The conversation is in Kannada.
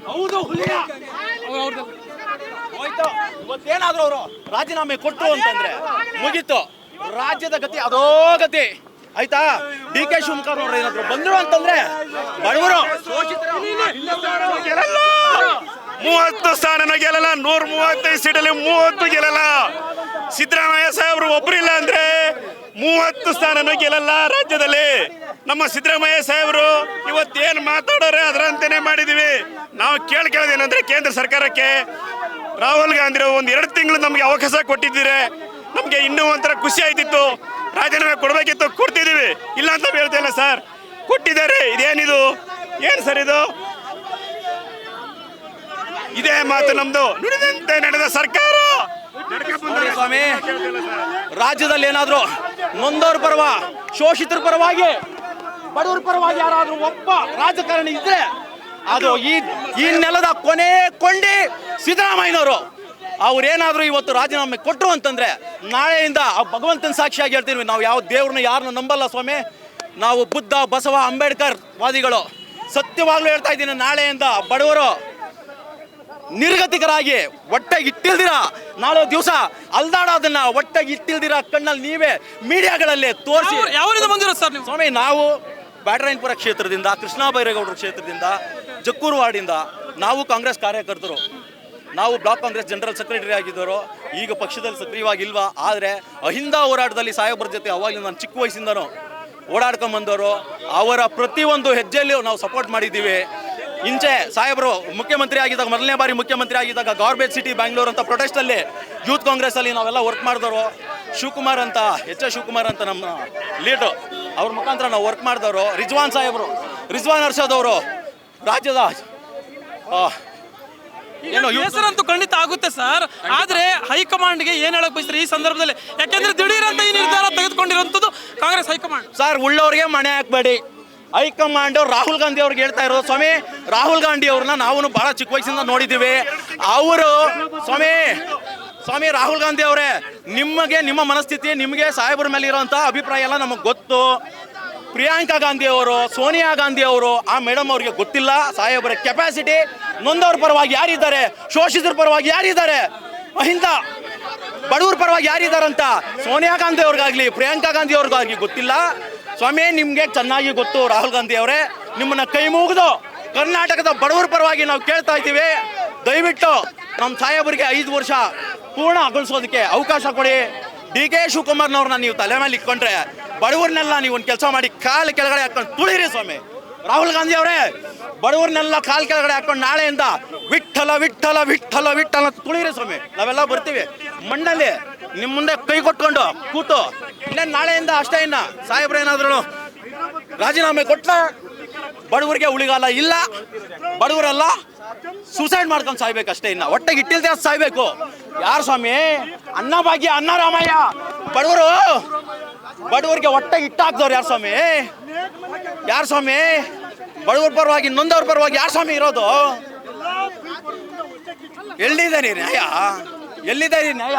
ಹೌದು ಹುಲಿಯ ಹೋಯ್ತು. ಇವತ್ತೇನಾದ್ರೂ ಅವರು ರಾಜೀನಾಮೆ ಕೊಟ್ಟರು ಅಂತಂದ್ರೆ ಮುಗೀತು. ರಾಜ್ಯದ ಗತಿ ಅದೋ ಗತಿ ಆಯ್ತಾ. ಡಿ ಕೆ ಶಿವಕುಮಾರ್ ಅವರು ಏನಾದ್ರು ಬಂದ್ರು ಅಂತಂದ್ರೆ ಬಡವರು 30 ಸ್ಥಾನನ ಗೆಲ್ಲಲ್ಲ, 135 ಸೀಟಲ್ಲಿ 30 ಗೆಲ್ಲಲ್ಲ. ಸಿದ್ದರಾಮಯ್ಯ ಸಾಹೇಬ್ರು ಒಬ್ರಿಲ್ಲ ಅಂದ್ರೆ 30 ಸ್ಥಾನನೂ ಗೆಲ್ಲಲ್ಲ ರಾಜ್ಯದಲ್ಲಿ. ನಮ್ಮ ಸಿದ್ದರಾಮಯ್ಯ ಸಾಹೇಬ್ರು ಇವತ್ತೇನು ಮಾತಾಡೋರೆ ಅದರಂತೆನೆ ಮಾಡಿದೀವಿ. ನಾವು ಕೇಳೋದೇನಂದ್ರೆ ಕೇಂದ್ರ ಸರ್ಕಾರಕ್ಕೆ ರಾಹುಲ್ ಗಾಂಧಿ ಒಂದು 2 ತಿಂಗಳು ನಮಗೆ ಅವಕಾಶ ಕೊಟ್ಟಿದ್ದೀರಿ. ನಮಗೆ ಇನ್ನೂ ಒಂಥರ ಖುಷಿ ಆಯ್ತಿತ್ತು, ರಾಜೀನಾಮೆ ಕೊಡಬೇಕಿತ್ತು, ಕೊಡ್ತಿದ್ದೀವಿ. ಇಲ್ಲ ಅಂತ ಹೇಳ್ತಾ ಇಲ್ಲ ಸರ್, ಕೊಟ್ಟಿದ್ದಾರೆ. ಇದೇನಿದು, ಏನು ಸರ್ ಇದು? ಇದೇ ಮಾತು ನಮ್ದು, ನುಡಿದಂತೆ ನಡೆದ ಸರ್ಕಾರ. ಸ್ವಾಮಿ, ರಾಜ್ಯದಲ್ಲಿ ಏನಾದ್ರು ನೊಂದವ್ರ ಪರವ, ಶೋಷಿತರ ಪರವಾಗಿ, ಬಡವರ ಪರವಾಗಿ ಯಾರಾದ್ರೂ ಒಬ್ಬ ರಾಜಕಾರಣಿ ಇದ್ರೆ ಅದು ಈ ನೆಲದ ಕೊನೆ ಕೊಂಡಿ ಸಿದ್ದರಾಮಯ್ಯನವರು. ಅವ್ರೇನಾದ್ರೂ ಇವತ್ತು ರಾಜೀನಾಮೆ ಕೊಟ್ಟರು ಅಂತಂದ್ರೆ ನಾಳೆಯಿಂದ ಭಗವಂತನ ಸಾಕ್ಷಿಯಾಗಿ ಹೇಳ್ತೀವಿ, ನಾವು ಯಾವ ದೇವ್ರನ್ನ ಯಾರನ್ನ ನಂಬಲ್ಲ ಸ್ವಾಮಿ. ನಾವು ಬುದ್ಧ, ಬಸವ, ಅಂಬೇಡ್ಕರ್ ವಾದಿಗಳು. ಸತ್ಯವಾಗ್ಲೂ ಹೇಳ್ತಾ ಇದ್ದೀನಿ, ನಾಳೆಯಿಂದ ಬಡವರು ನಿರ್ಗತಿಕರಾಗಿ ಹೊಟ್ಟೆ ಇಟ್ಟಿಲ್ದಿರ ನಾಳೆ ದಿವಸ ಅಲ್ದಾಡೋದನ್ನ ಹೊಟ್ಟೆ ಇಟ್ಟಿಲ್ದಿರ ಕಣ್ಣಲ್ಲಿ ನೀವೇ ಮೀಡಿಯಾಗಳಲ್ಲಿ ತೋರಿಸಿ. ಯಾವರಿಂದ ಬಂದಿರೋ ಸರ್ ನೀವು? ಸ್ವಾಮಿ, ನಾವು ಬ್ಯಾಟರಾಯನಪುರ ಕ್ಷೇತ್ರದಿಂದ, ಕೃಷ್ಣ ಬೈರೇಗೌಡರ ಕ್ಷೇತ್ರದಿಂದ, ಜಕ್ಕೂರು ವಾರ್ಡಿಂದ ನಾವು ಕಾಂಗ್ರೆಸ್ ಕಾರ್ಯಕರ್ತರು. ನಾವು ಬ್ಲಾಕ್ ಕಾಂಗ್ರೆಸ್ ಜನರಲ್ ಸೆಕ್ರೆಟರಿ ಆಗಿದ್ದರು. ಈಗ ಪಕ್ಷದಲ್ಲಿ ಸಕ್ರಿಯವಾಗಿಲ್ವಾ, ಆದರೆ ಅಹಿಂದ ಹೋರಾಟದಲ್ಲಿ ಸಾಹೇಬ್ರ ಜೊತೆ ಅವಾಗಲೂ ನಾನು ಚಿಕ್ಕ ವಯಸ್ಸಿಂದನೂ ಓಡಾಡ್ಕೊಂಬಂದವರು. ಅವರ ಪ್ರತಿಯೊಂದು ಹೆಜ್ಜೆಯಲ್ಲೂ ನಾವು ಸಪೋರ್ಟ್ ಮಾಡಿದ್ದೀವಿ. ಇಂಚೆ ಸಾಹೇಬರು ಮುಖ್ಯಮಂತ್ರಿ ಆಗಿದ್ದಾಗ, ಮೊದಲನೇ ಬಾರಿ ಮುಖ್ಯಮಂತ್ರಿ ಆಗಿದ್ದಾಗ ಗಾರ್ಬೇಜ್ ಸಿಟಿ ಬ್ಯಾಂಗ್ಳೂರ್ ಅಂತ ಪ್ರೊಟೆಸ್ಟಲ್ಲಿ ಯೂತ್ ಕಾಂಗ್ರೆಸ್ಸಲ್ಲಿ ನಾವೆಲ್ಲ ವರ್ಕ್ ಮಾಡಿದವರು. ಶಿವಕುಮಾರ್ ಅಂತ, ಶಿವಕುಮಾರ್ ಅಂತ ನಮ್ಮ ಲೀಡ್ರು, ಅವ್ರ ಮುಖಾಂತರ ನಾವು ವರ್ಕ್ ಮಾಡಿದವರು. ರಿಜ್ವಾನ್ ಸಾಹೇಬರು, ರಿಜ್ವಾನ್ ಅರ್ಷದ್ ಅವರು ರಾಜ್ಯದ ಏನು ಹೆಸರಂತೂ ಖಂಡಿತ ಆಗುತ್ತೆ ಸರ್. ಆದ್ರೆ ಹೈಕಮಾಂಡ್ಗೆ ಏನ್ ಹೇಳಕ್ ಬಯಸ್ತಾರೆ ಈ ಸಂದರ್ಭದಲ್ಲಿ? ಯಾಕೆಂದ್ರೆ ದಿಢೀರ್ ಅಂತ ಈ ನಿರ್ಧಾರ ತೆಗೆದುಕೊಂಡಿರುವಂತದ್ದು ಕಾಂಗ್ರೆಸ್ ಹೈಕಮಾಂಡ್. ಸರ್, ಉಳ್ಳವ್ರಿಗೆ ಮಣೆ ಹಾಕ್ಬೇಡಿ. ಹೈಕಮಾಂಡ್ ರಾಹುಲ್ ಗಾಂಧಿ ಅವ್ರಿಗೆ ಹೇಳ್ತಾ ಇರೋದು ಸ್ವಾಮಿ. ರಾಹುಲ್ ಗಾಂಧಿ ಅವ್ರನ್ನ ನಾವು ಬಹಳ ಚಿಕ್ಕ ವಯಸ್ಸಿಂದ ನೋಡಿದ್ದೀವಿ. ಅವರು ಸ್ವಾಮಿ ರಾಹುಲ್ ಗಾಂಧಿ ಅವರೇ, ನಿಮಗೆ ನಿಮ್ಮ ಮನಸ್ಥಿತಿ, ನಿಮಗೆ ಸಾಹೇಬ್ರ ಮೇಲೆ ಇರೋಂಥ ಅಭಿಪ್ರಾಯ ಎಲ್ಲ ನಮಗೆ ಗೊತ್ತು. ಪ್ರಿಯಾಂಕಾ ಗಾಂಧಿ ಅವರು, ಸೋನಿಯಾ ಗಾಂಧಿ ಅವರು, ಆ ಮೇಡಮ್ ಅವ್ರಿಗೆ ಗೊತ್ತಿಲ್ಲ ಸಾಹೇಬರ ಕೆಪಾಸಿಟಿ. ನೊಂದವ್ರ ಪರವಾಗಿ ಯಾರಿದ್ದಾರೆ, ಶೋಷಿತರ ಪರವಾಗಿ ಯಾರಿದ್ದಾರೆ, ಅಹಿಂದ ಬಡವ್ರ ಪರವಾಗಿ ಯಾರಿದ್ದಾರಂತ ಸೋನಿಯಾ ಗಾಂಧಿ ಅವ್ರಿಗಾಗ್ಲಿ ಪ್ರಿಯಾಂಕಾ ಗಾಂಧಿ ಅವ್ರಿಗಾಗ್ಲಿ ಗೊತ್ತಿಲ್ಲ. ಸ್ವಾಮಿ, ನಿಮಗೆ ಚೆನ್ನಾಗಿ ಗೊತ್ತು. ರಾಹುಲ್ ಗಾಂಧಿ ಅವರೇ, ನಿಮ್ಮನ್ನ ಕೈ ಮುಗಿದು ಕರ್ನಾಟಕದ ಬಡವರ ಪರವಾಗಿ ನಾವು ಕೇಳ್ತಾ ಇದ್ದೀವಿ, ದಯವಿಟ್ಟು ನಮ್ಮ ಸಾಹೇಬರಿಗೆ 5 ವರ್ಷ ಪೂರ್ಣ ಅಗಲಿಸೋದಕ್ಕೆ ಅವಕಾಶ ಕೊಡಿ. ಡಿ ಕೆ ಶಿವಕುಮಾರ್ನವ್ರನ್ನ ನೀವು ತಲೆ ಮೇಲೆ ಇಟ್ಕೊಂಡ್ರೆ ಬಡವ್ರನ್ನೆಲ್ಲ ನೀವು ಒಂದು ಕೆಲಸ ಮಾಡಿ ಕಾಲು ಕೆಳಗಡೆ ಹಾಕೊಂಡು ತುಳಿರಿ ಸ್ವಾಮಿ. ರಾಹುಲ್ ಗಾಂಧಿ ಅವರೇ, ಬಡವ್ರನ್ನೆಲ್ಲ ಕಾಲು ಕೆಳಗಡೆ ಹಾಕೊಂಡು ನಾಳೆಯಿಂದ ವಿಠಲ ವಿಠಲ ವಿಠಲ ವಿಠಲ ತುಳಿರಿ ಸ್ವಾಮಿ. ನಾವೆಲ್ಲ ಬರ್ತೀವಿ ಮಣ್ಣಲ್ಲಿ ನಿಮ್ಮ ಮುಂದೆ ಕೈ ಕೊಟ್ಕೊಂಡು ಕೂತು. ಇನ್ನೇನು ನಾಳೆಯಿಂದ ಅಷ್ಟೇ. ಇನ್ನ ಸಾಹೇಬ್ರು ಏನಾದ್ರು ರಾಜೀನಾಮೆ ಕೊಟ್ಟರೆ ಬಡವರಿಗೆ ಉಳಿಗಾಲ ಇಲ್ಲ. ಬಡವರೆಲ್ಲ ಸೂಸೈಡ್ ಮಾಡ್ಕೊಂಡು ಸಾಯ್ಬೇಕಷ್ಟೇ. ಇನ್ನ ಹೊಟ್ಟೆಗೆ ಇಟ್ಟಿಲ್ದೆ ಸಾಯ್ಬೇಕು. ಯಾರು ಸ್ವಾಮಿ? ಅನ್ನ ಭಾಗ್ಯ, ಅನ್ನ ರಾಮಯ್ಯ. ಬಡವರಿಗೆ ಹೊಟ್ಟೆಗೆ ಇಟ್ಟು ಹಾಕ್ದವ್ರು ಯಾರು ಸ್ವಾಮಿ? ಯಾರು ಸ್ವಾಮಿ? ಬಡವರ ಪರವಾಗಿ, ನೊಂದವ್ರ ಪರವಾಗಿ ಯಾರು ಸ್ವಾಮಿ ಇರೋದು? ಎಲ್ಲಿದೆ ನ್ಯಾಯ? ಎಲ್ಲಿದೆ ನ್ಯಾಯ?